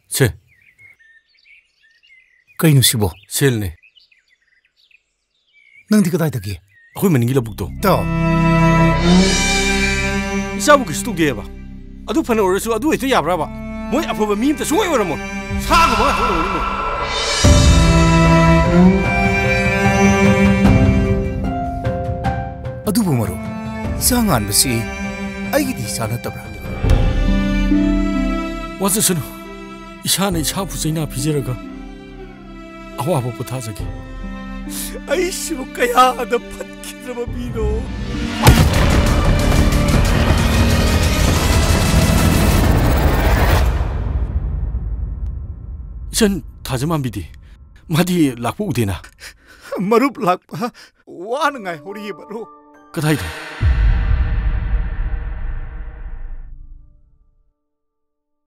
ꯁꯦ ꯀꯩꯅꯣ ꯁꯤꯕꯣ? ꯁꯦꯜꯅꯦ. ꯅꯪꯗꯤ ꯀꯗꯥꯏꯗꯒꯤ? ꯑꯩꯈꯣꯏ ꯃꯅꯤꯡꯒꯤ ꯂꯧꯕꯨꯛꯇꯣ. ꯇꯥꯎ. 이사부 그시 뚱대봐. 아두 판에 오르수 아두 해도 야브라봐. 뭐 아프바 미임다 수고해 오라모. 사고 뭐 하고 오르모. 아두부 마루. 이상한 것이 아이기디 이상했다브라. 와서서는 이샤네 이샤부 세나 비제라가 아와보 부타자기. 아이씨 뭐 까야 나 팟키드라마 미노. 전 다정한 비디 마디 락보 우대나 마룹 락파 와는 가 우리 바로 그다이도